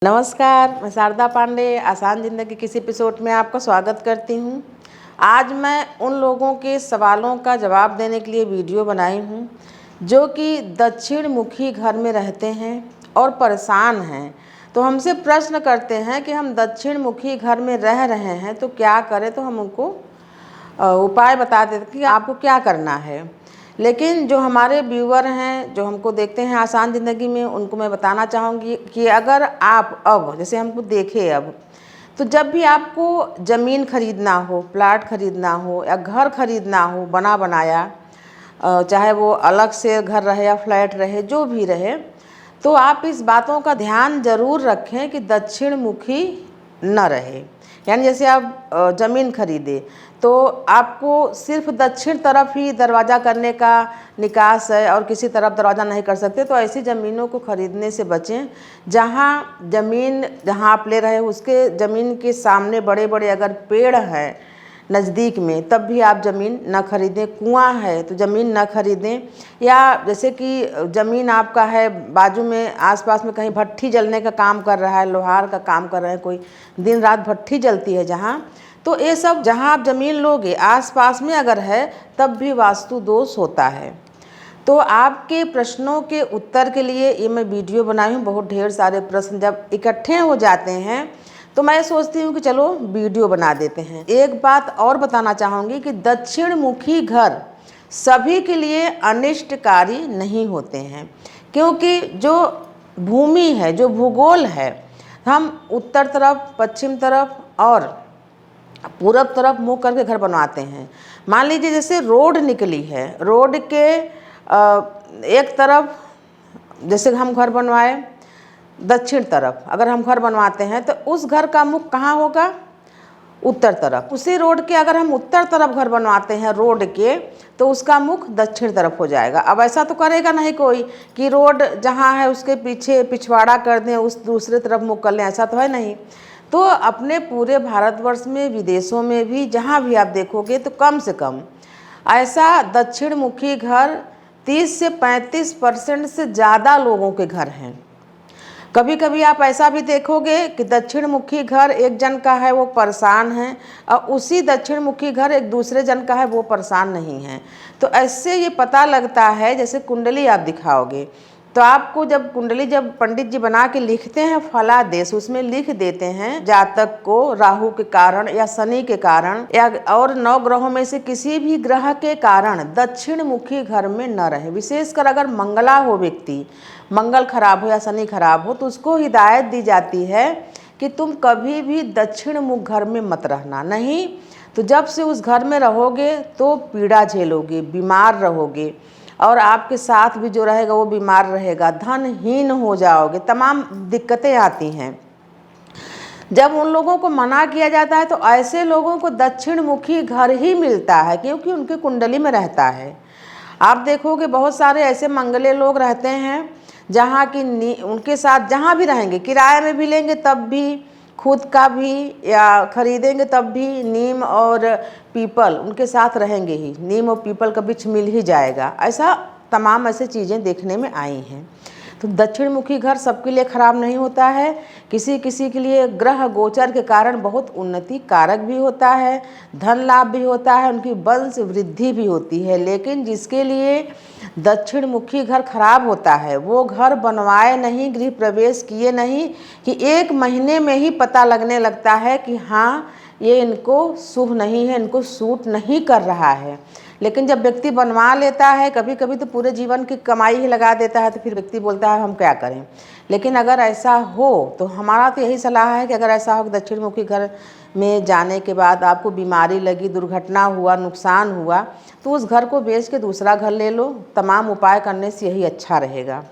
नमस्कार, मैं शारदा पांडे आसान ज़िंदगी किसी एपिसोड में आपका स्वागत करती हूँ। आज मैं उन लोगों के सवालों का जवाब देने के लिए वीडियो बनाई हूँ जो कि दक्षिण मुखी घर में रहते हैं और परेशान हैं। तो हमसे प्रश्न करते हैं कि हम दक्षिण मुखी घर में रह रहे हैं तो क्या करें, तो हम उनको उपाय बता देते कि आपको क्या करना है। लेकिन जो हमारे व्यूअर हैं, जो हमको देखते हैं आसान ज़िंदगी में, उनको मैं बताना चाहूँगी कि अगर आप अब जैसे हमको देखें अब, तो जब भी आपको ज़मीन खरीदना हो, प्लाट खरीदना हो या घर खरीदना हो बना बनाया, चाहे वो अलग से घर रहे या फ्लैट रहे, जो भी रहे, तो आप इस बातों का ध्यान ज़रूर रखें कि दक्षिण मुखी न रहे। यानी जैसे आप ज़मीन खरीदे तो आपको सिर्फ दक्षिण तरफ ही दरवाज़ा करने का निकास है और किसी तरफ दरवाज़ा नहीं कर सकते, तो ऐसी ज़मीनों को ख़रीदने से बचें जहाँ ज़मीन जहाँ आप ले रहे हो उसके ज़मीन के सामने बड़े बड़े अगर पेड़ हैं नज़दीक में, तब भी आप ज़मीन न खरीदें। कुआं है तो ज़मीन न खरीदें, या जैसे कि ज़मीन आपका है बाजू में आसपास में कहीं भट्ठी जलने का काम कर रहा है, लोहार का काम कर रहे हैं, कोई दिन रात भट्ठी जलती है जहाँ, तो ये सब जहाँ आप ज़मीन लोगे आसपास में अगर है तब भी वास्तु दोष होता है। तो आपके प्रश्नों के उत्तर के लिए ये मैं वीडियो बनाई हूँ। बहुत ढेर सारे प्रश्न जब इकट्ठे हो जाते हैं तो मैं सोचती हूँ कि चलो वीडियो बना देते हैं। एक बात और बताना चाहूँगी कि दक्षिण मुखी घर सभी के लिए अनिष्टकारी नहीं होते हैं, क्योंकि जो भूमि है, जो भूगोल है, हम उत्तर तरफ, पश्चिम तरफ और पूरब तरफ मुँह करके घर बनवाते हैं। मान लीजिए जैसे रोड निकली है, रोड के एक तरफ जैसे हम घर बनवाए दक्षिण तरफ अगर हम घर बनवाते हैं तो उस घर का मुख कहाँ होगा? उत्तर तरफ। उसी रोड के अगर हम उत्तर तरफ घर बनवाते हैं रोड के, तो उसका मुख दक्षिण तरफ हो जाएगा। अब ऐसा तो करेगा नहीं कोई कि रोड जहाँ है उसके पीछे पिछवाड़ा कर दें, उस दूसरे तरफ मुख कर लें, ऐसा तो है नहीं। तो अपने पूरे भारतवर्ष में, विदेशों में भी जहाँ भी आप देखोगे तो कम से कम ऐसा दक्षिण मुखी घर 30 से 35% से ज़्यादा लोगों के घर हैं। कभी कभी आप ऐसा भी देखोगे कि दक्षिण मुखी घर एक जन का है, वो परेशान है, और उसी दक्षिण मुखी घर एक दूसरे जन का है, वो परेशान नहीं है। तो ऐसे ये पता लगता है, जैसे कुंडली आप दिखाओगे तो आपको जब कुंडली जब पंडित जी बना के लिखते हैं फलादेश, उसमें लिख देते हैं जातक को राहु के कारण या शनि के कारण या और 9 ग्रहों में से किसी भी ग्रह के कारण दक्षिण मुखी घर में न रहे। विशेषकर अगर मंगला हो, व्यक्ति मंगल खराब हो या शनि खराब हो, तो उसको हिदायत दी जाती है कि तुम कभी भी दक्षिण मुख घर में मत रहना। नहीं तो जब से उस घर में रहोगे तो पीड़ा झेलोगे, बीमार रहोगे, और आपके साथ भी जो रहेगा वो बीमार रहेगा, धनहीन हो जाओगे, तमाम दिक्कतें आती हैं। जब उन लोगों को मना किया जाता है तो ऐसे लोगों को दक्षिण मुखी घर ही मिलता है, क्योंकि उनकी कुंडली में रहता है। आप देखोगे बहुत सारे ऐसे मंगले लोग रहते हैं जहाँ की उनके साथ जहाँ भी रहेंगे, किराए में भी लेंगे तब भी, खुद का भी या खरीदेंगे तब भी, नीम और पीपल उनके साथ रहेंगे ही, नीम और पीपल का वृक्ष मिल ही जाएगा। ऐसा तमाम ऐसे चीज़ें देखने में आई हैं। तो दक्षिण मुखी घर सबके लिए खराब नहीं होता है, किसी किसी के लिए ग्रह गोचर के कारण बहुत उन्नति कारक भी होता है, धन लाभ भी होता है, उनकी वंश वृद्धि भी होती है। लेकिन जिसके लिए दक्षिण मुखी घर खराब होता है वो घर बनवाए नहीं, गृह प्रवेश किए नहीं, कि 1 महीने में ही पता लगने लगता है कि हाँ ये इनको शुभ नहीं है, इनको सूट नहीं कर रहा है। लेकिन जब व्यक्ति बनवा लेता है, कभी कभी तो पूरे जीवन की कमाई ही लगा देता है, तो फिर व्यक्ति बोलता है हम क्या करें। लेकिन अगर ऐसा हो तो हमारा तो यही सलाह है कि अगर ऐसा हो कि दक्षिण मुखी घर में जाने के बाद आपको बीमारी लगी, दुर्घटना हुआ, नुकसान हुआ, तो उस घर को बेच के दूसरा घर ले लो। तमाम उपाय करने से यही अच्छा रहेगा।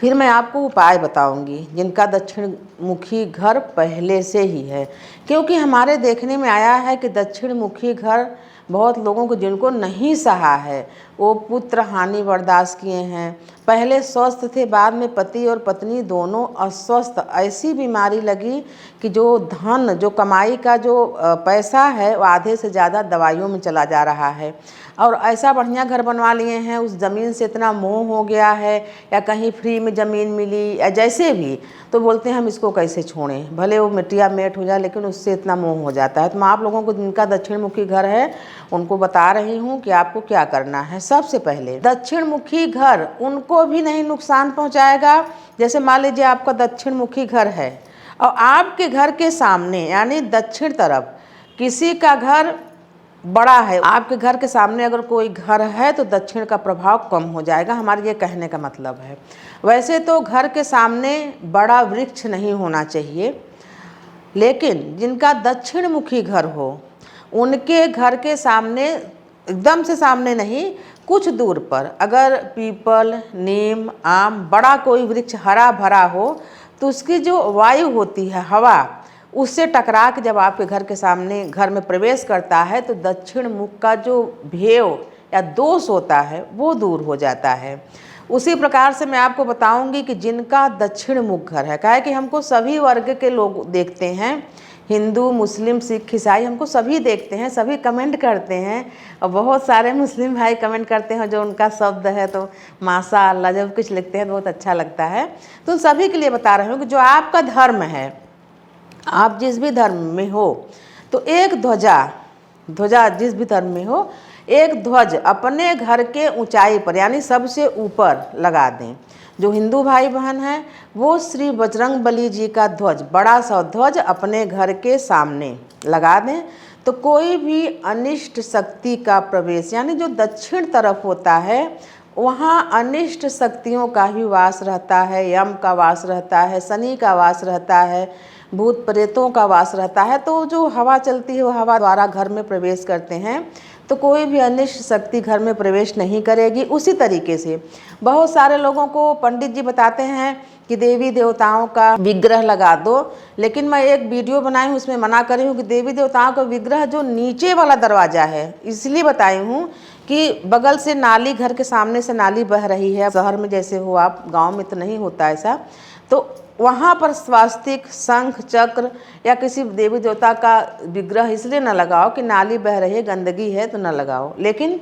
फिर मैं आपको उपाय बताऊंगी जिनका दक्षिण मुखी घर पहले से ही है, क्योंकि हमारे देखने में आया है कि दक्षिण मुखी घर बहुत लोगों को जिनको नहीं सहा है वो पुत्र हानि बर्दाश्त किए हैं। पहले स्वस्थ थे, बाद में पति और पत्नी दोनों अस्वस्थ। ऐसी बीमारी लगी कि जो धन, जो कमाई का जो पैसा है वो आधे से ज़्यादा दवाइयों में चला जा रहा है। और ऐसा बढ़िया घर बनवा लिए हैं, उस ज़मीन से इतना मोह हो गया है, या कहीं फ्री में ज़मीन मिली या जैसे भी, तो बोलते हैं हम इसको कैसे छोड़ें, भले वो मिट्टिया मेट हो जाए, लेकिन उससे इतना मोह हो जाता है। तो मैं आप लोगों को जिनका दक्षिण मुखी घर है उनको बता रही हूँ कि आपको क्या करना है। सबसे पहले दक्षिण मुखी घर उनको भी नहीं नुकसान पहुँचाएगा। जैसे मान लीजिए आपका दक्षिण मुखी घर है और आपके घर के सामने यानी दक्षिण तरफ किसी का घर बड़ा है, आपके घर के सामने अगर कोई घर है तो दक्षिण का प्रभाव कम हो जाएगा, हमारे ये कहने का मतलब है। वैसे तो घर के सामने बड़ा वृक्ष नहीं होना चाहिए, लेकिन जिनका दक्षिण मुखी घर हो उनके घर के सामने, एकदम से सामने नहीं, कुछ दूर पर अगर पीपल, नीम, आम, बड़ा कोई वृक्ष हरा भरा हो तो उसकी जो वायु होती है, हवा, उससे टकरा के जब आपके घर के सामने घर में प्रवेश करता है तो दक्षिण मुख का जो भेव या दोष होता है वो दूर हो जाता है। उसी प्रकार से मैं आपको बताऊंगी कि जिनका दक्षिण मुख घर है, काहे कि हमको सभी वर्ग के लोग देखते हैं, हिंदू, मुस्लिम, सिख, ईसाई, हमको सभी देखते हैं, सभी कमेंट करते हैं। और बहुत सारे मुस्लिम भाई कमेंट करते हैं जो उनका शब्द है तो माशाअल्लाह जब कुछ लिखते हैं तो बहुत अच्छा लगता है। तो सभी के लिए बता रही हूँ कि जो आपका धर्म है, आप जिस भी धर्म में हो, तो एक ध्वजा जिस भी धर्म में हो, एक ध्वज अपने घर के ऊंचाई पर यानी सबसे ऊपर लगा दें। जो हिंदू भाई बहन हैं वो श्री बजरंग बली जी का ध्वज, बड़ा सा ध्वज अपने घर के सामने लगा दें। तो कोई भी अनिष्ट शक्ति का प्रवेश, यानी जो दक्षिण तरफ होता है वहाँ अनिष्ट शक्तियों का ही वास रहता है, यम का वास रहता है, शनि का वास रहता है, भूत प्रेतों का वास रहता है। तो जो हवा चलती है वो हवा द्वारा घर में प्रवेश करते हैं, तो कोई भी अनिष्ट शक्ति घर में प्रवेश नहीं करेगी। उसी तरीके से बहुत सारे लोगों को पंडित जी बताते हैं कि देवी देवताओं का विग्रह लगा दो, लेकिन मैं एक वीडियो बनाई हूँ उसमें मना करी हूँ कि देवी देवताओं का विग्रह जो नीचे वाला दरवाज़ा है, इसलिए बताई हूँ कि बगल से नाली, घर के सामने से नाली बह रही है, शहर में जैसे हो आप, गाँव में तो नहीं होता ऐसा, तो वहाँ पर स्वास्तिक, शंख, चक्र या किसी देवी देवता का विग्रह इसलिए न लगाओ कि नाली बह रही है, गंदगी है तो न लगाओ। लेकिन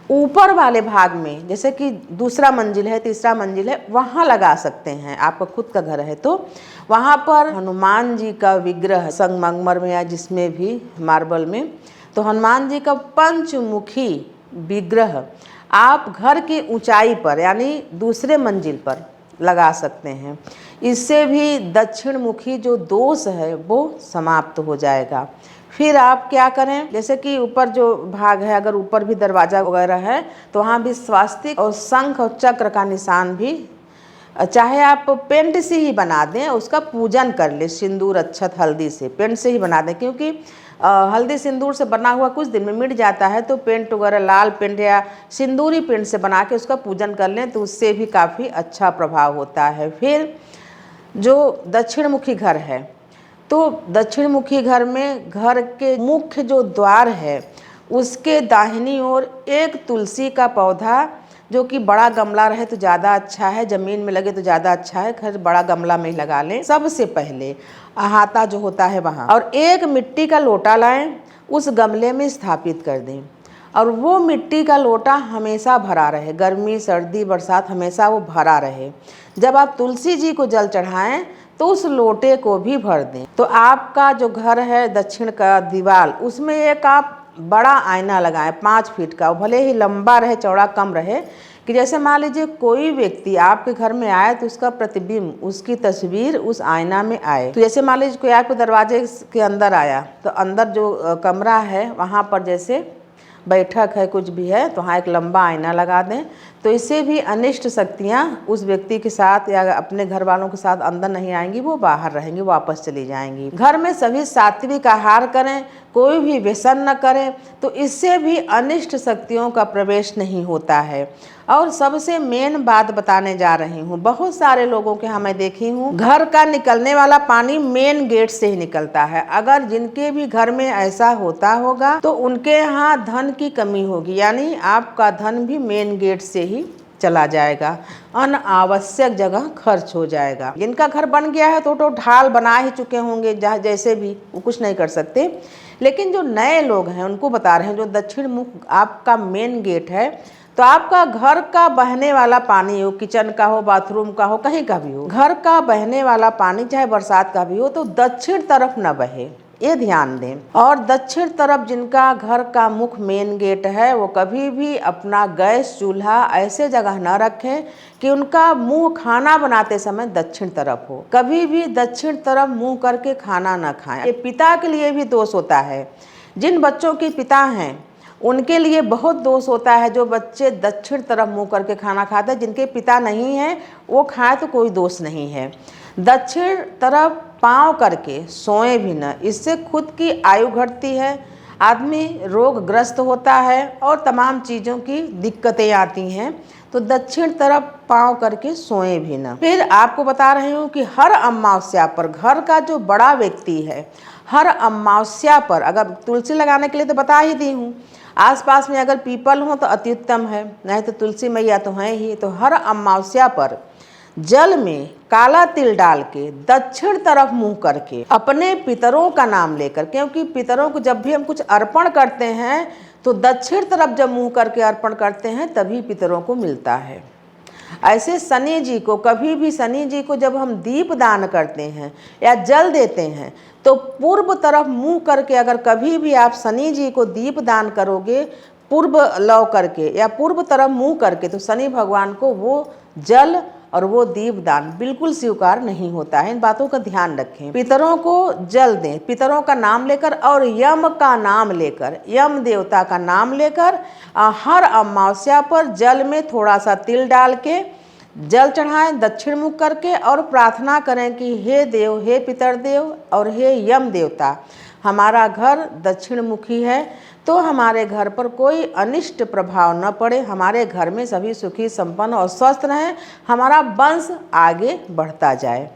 ऊपर वाले भाग में, जैसे कि दूसरा मंजिल है, तीसरा मंजिल है, वहाँ लगा सकते हैं। आपका खुद का घर है तो वहाँ पर हनुमान जी का विग्रह, संगमरमर में या जिसमें भी, मार्बल में, तो हनुमान जी का पंचमुखी विग्रह आप घर की ऊंचाई पर यानी दूसरे मंजिल पर लगा सकते हैं। इससे भी दक्षिण मुखी जो दोष है वो समाप्त हो जाएगा। फिर आप क्या करें, जैसे कि ऊपर जो भाग है, अगर ऊपर भी दरवाज़ा वगैरह है तो वहाँ भी स्वास्तिक और शंख और चक्र का निशान भी, चाहे आप पेंट से ही बना दें, उसका पूजन कर ले, सिंदूर, अक्षत, हल्दी से, पेंट से ही बना दें, क्योंकि हल्दी सिंदूर से बना हुआ कुछ दिन में मिट जाता है। तो पेंट वगैरह, लाल पेंट या सिंदूरी पेंट से बना के उसका पूजन कर लें तो उससे भी काफ़ी अच्छा प्रभाव होता है। फिर जो दक्षिण मुखी घर है, तो दक्षिण मुखी घर में घर के मुख्य जो द्वार है उसके दाहिनी ओर एक तुलसी का पौधा, जो कि बड़ा गमला रहे तो ज़्यादा अच्छा है, ज़मीन में लगे तो ज़्यादा अच्छा है, खैर बड़ा गमला में ही लगा लें। सबसे पहले अहाता जो होता है वहाँ, और एक मिट्टी का लोटा लाएं, उस गमले में स्थापित कर दें, और वो मिट्टी का लोटा हमेशा भरा रहे, गर्मी, सर्दी, बरसात हमेशा वो भरा रहे। जब आप तुलसी जी को जल चढ़ाएं तो उस लोटे को भी भर दें। तो आपका जो घर है दक्षिण का दीवार, उसमें एक आप बड़ा आईना लगाएं 5 फीट का, भले ही लंबा रहे, चौड़ा कम रहे, कि जैसे मान लीजिए कोई व्यक्ति आपके घर में आए तो उसका प्रतिबिंब, उसकी तस्वीर उस आईना में आए। तो जैसे मान लीजिए कोई आपके दरवाजे के अंदर आया तो अंदर जो कमरा है वहाँ पर जैसे बैठक है, कुछ भी है, तो वहाँ एक लंबा आईना लगा दें। तो इससे भी अनिष्ट शक्तियाँ उस व्यक्ति के साथ या अपने घर वालों के साथ अंदर नहीं आएंगी, वो बाहर रहेंगी, वापस चली जाएंगी। घर में सभी सात्विक आहार करें, कोई भी व्यसन न करें, तो इससे भी अनिष्ट शक्तियों का प्रवेश नहीं होता है। और सबसे मेन बात बताने जा रही हूँ। बहुत सारे लोगों के यहाँ मैं देखी हूँ, घर का निकलने वाला पानी मेन गेट से ही निकलता है। अगर जिनके भी घर में ऐसा होता होगा तो उनके यहाँ धन की कमी होगी, यानी आपका धन भी मेन गेट से ही चला जाएगा, अनावश्यक जगह खर्च हो जाएगा। जिनका घर बन गया है तो ढाल बना ही चुके होंगे, जैसे भी वो कुछ नहीं कर सकते। लेकिन जो नए लोग हैं उनको बता रहे हैं, जो दक्षिण मुख आपका मेन गेट है, तो आपका घर का बहने वाला पानी हो, किचन का हो, बाथरूम का हो, कहीं का भी हो, घर का बहने वाला पानी चाहे बरसात का भी हो तो दक्षिण तरफ न बहे, ये ध्यान दें। और दक्षिण तरफ जिनका घर का मुख मेन गेट है वो कभी भी अपना गैस चूल्हा ऐसे जगह न रखें कि उनका मुंह खाना बनाते समय दक्षिण तरफ हो। कभी भी दक्षिण तरफ मुंह करके खाना न खाएं। ये पिता के लिए भी दोष होता है। जिन बच्चों के पिता हैं उनके लिए बहुत दोष होता है, जो बच्चे दक्षिण तरफ मुंह करके खाना खाते हैं। जिनके पिता नहीं हैं वो खाएं तो कोई दोष नहीं है। दक्षिण तरफ पाँव करके सोएं भी न, इससे खुद की आयु घटती है, आदमी रोगग्रस्त होता है और तमाम चीज़ों की दिक्कतें आती हैं। तो दक्षिण तरफ पाँव करके सोएं भी न। फिर आपको बता रही हूँ कि हर अमावस्या पर घर का जो बड़ा व्यक्ति है, हर अमावस्या पर, अगर तुलसी लगाने के लिए तो बता ही दी हूँ, आसपास में अगर पीपल हो तो अति उत्तम है, नहीं तो तुलसी मैया तो हैं ही। तो हर अमावस्या पर जल में काला तिल डाल के दक्षिण तरफ मुंह करके अपने पितरों का नाम लेकर, क्योंकि पितरों को जब भी हम कुछ अर्पण करते हैं तो दक्षिण तरफ जब मुंह करके अर्पण करते हैं तभी पितरों को मिलता है। ऐसे शनि जी को, कभी भी शनि जी को जब हम दीप दान करते हैं या जल देते हैं तो पूर्व तरफ मुंह करके, अगर कभी भी आप शनि जी को दीप दान करोगे पूर्व लौ करके या पूर्व तरफ मुंह करके, तो शनि भगवान को वो जल और वो दीप दान बिल्कुल स्वीकार नहीं होता है। इन बातों का ध्यान रखें। पितरों को जल दें, पितरों का नाम लेकर और यम का नाम लेकर, यम देवता का नाम लेकर हर अमावस्या पर जल में थोड़ा सा तिल डाल के जल चढ़ाएं दक्षिण मुख करके और प्रार्थना करें कि हे देव, हे पितर देव और हे यम देवता, हमारा घर दक्षिण मुखी है तो हमारे घर पर कोई अनिष्ट प्रभाव न पड़े, हमारे घर में सभी सुखी संपन्न और स्वस्थ रहें, हमारा वंश आगे बढ़ता जाए,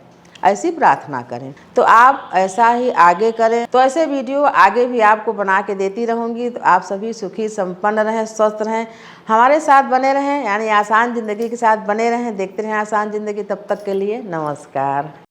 ऐसी प्रार्थना करें। तो आप ऐसा ही आगे करें। तो ऐसे वीडियो आगे भी आपको बना के देती रहूँगी। तो आप सभी सुखी संपन्न रहें, स्वस्थ रहें, हमारे साथ बने रहें, यानी आसान ज़िंदगी के साथ बने रहें, देखते रहें आसान ज़िंदगी। तब तक के लिए नमस्कार।